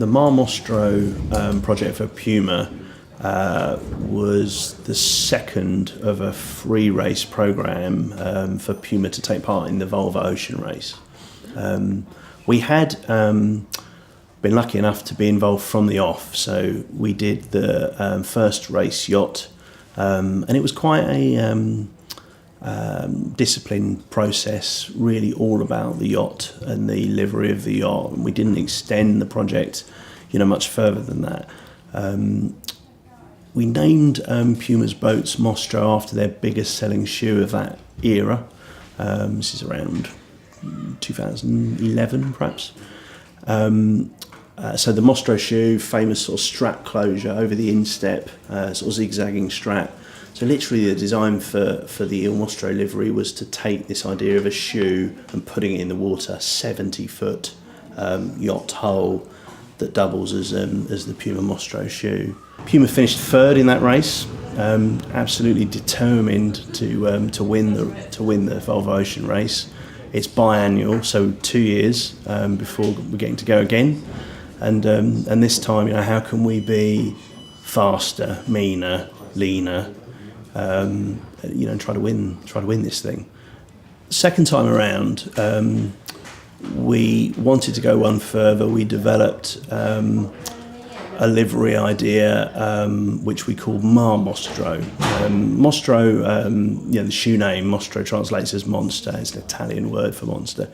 The Mostro project for Puma was the second of a free race program for Puma to take part in the VOLVO OCEAN RACE. We had been lucky enough to be involved from the off, so we did the first race yacht, and it was quite a disciplined process, really all about the yacht and the livery of the yacht. And we didn't extend the project, much further than that. We named Puma's boats Mostro after their biggest selling shoe of that era. This is around 2011, perhaps. So the Mostro shoe, famous sort of strap closure over the instep, sort of zigzagging strap. So literally the design for the Mostro livery was to take this idea of a shoe and putting it in the water, 70-foot yacht hull that doubles as the Puma Mostro shoe. Puma finished third in that race, absolutely determined to win the VOLVO Ocean Race. It's biannual, so 2 years before we're getting to go again. And this time, how can we be faster, meaner, leaner, and try to win this thing. Second time around, we wanted to go one further. We developed a livery idea which we called Mostro. Mostro, the shoe name, Mostro translates as monster. It's an Italian word for monster.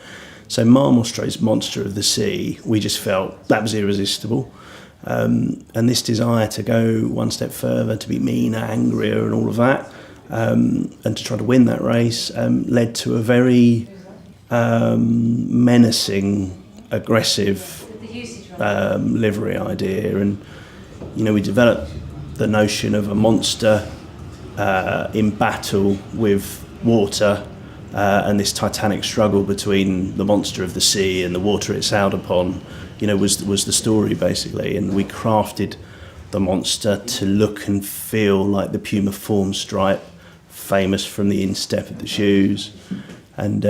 So Mostro is monster of the sea. We just felt that was irresistible. And this desire to go one step further, to be meaner, angrier and all of that, and to try to win that race led to a very menacing, aggressive livery idea. And, we developed the notion of a monster in battle with water, and this titanic struggle between the monster of the sea and the water it sailed upon, was the story basically. And we crafted the monster to look and feel like the Puma form stripe, famous from the instep of the shoes, and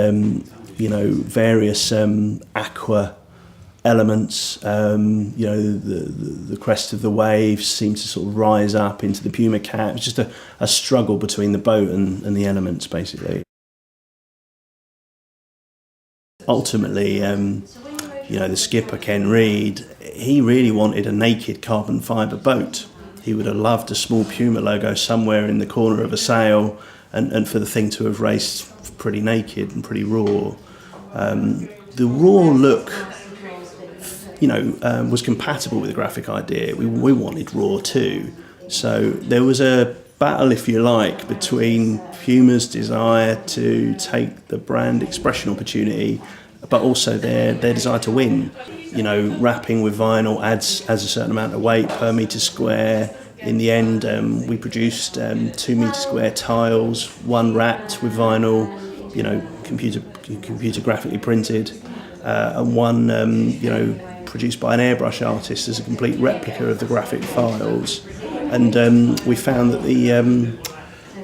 various aqua elements. The crest of the waves seemed to sort of rise up into the Puma cap. It's just a struggle between the boat and the elements basically. Ultimately, the skipper, Ken Reed, he really wanted a naked carbon fibre boat. He would have loved a small Puma logo somewhere in the corner of a sail, and for the thing to have raced pretty naked and pretty raw. The raw look, was compatible with the graphic idea. We wanted raw too. So there was a battle, if you like, between Puma's desire to take the brand expression opportunity, but also their desire to win. Wrapping with vinyl adds a certain amount of weight per metre square. In the end, we produced 2 metre square tiles, one wrapped with vinyl, computer graphically printed, and one, produced by an airbrush artist as a complete replica of the graphic files. And we found that the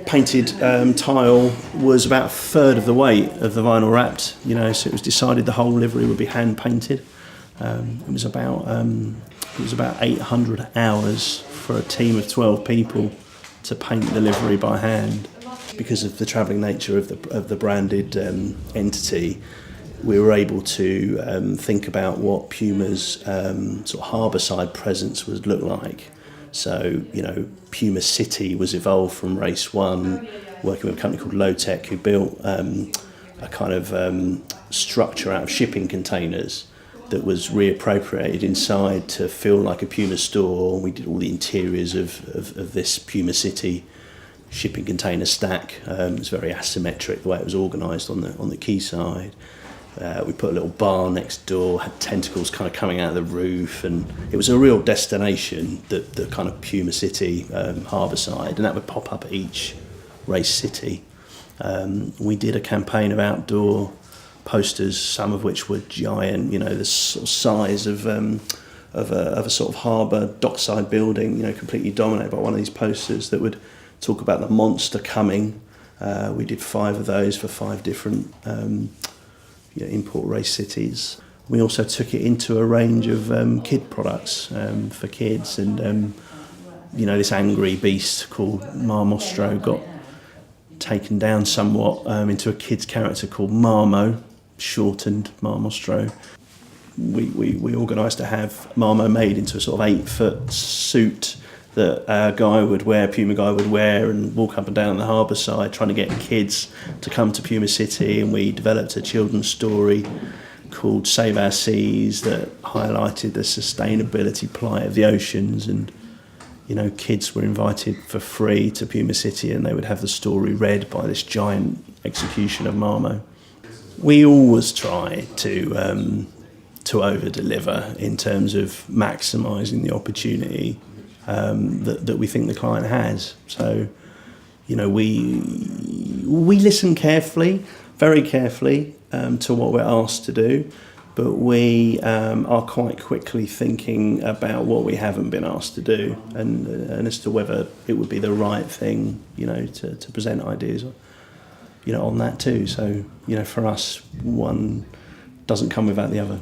painted tile was about a third of the weight of the vinyl wrapped, so it was decided the whole livery would be hand painted. It was about 800 hours for a team of 12 people to paint the livery by hand. Because of the travelling nature of the branded entity, we were able to think about what Puma's sort of harbourside presence would look like. So, Puma City was evolved from Race 1, working with a company called Low-Tech, who built a kind of structure out of shipping containers that was reappropriated inside to feel like a Puma store. We did all the interiors of this Puma City shipping container stack. It was very asymmetric the way it was organised on the quayside. We put a little bar next door, had tentacles kind of coming out of the roof, and it was a real destination, the kind of Puma City harbourside, and that would pop up at each race city. We did a campaign of outdoor posters, some of which were giant, the sort of size of a sort of harbour dockside building, completely dominated by one of these posters that would talk about the monster coming. We did 5 of those for 5 different import race cities. we also took it into a range of kid products for kids, and this angry beast called Mostro got taken down somewhat into a kid's character called Marmo, shortened Mostro. We organised to have Marmo made into a sort of 8-foot suit that a Puma guy would wear and walk up and down the harbour side trying to get kids to come to Puma City, and we developed a children's story called Save Our Seas that highlighted the sustainability plight of the oceans, and kids were invited for free to Puma City and they would have the story read by this giant execution of Marmo. We always try to over-deliver in terms of maximising the opportunity that we think the client has. So, we listen carefully, very carefully, to what we're asked to do, but we are quite quickly thinking about what we haven't been asked to do, and as to whether it would be the right thing, to present ideas, on that too. So, for us, one doesn't come without the other.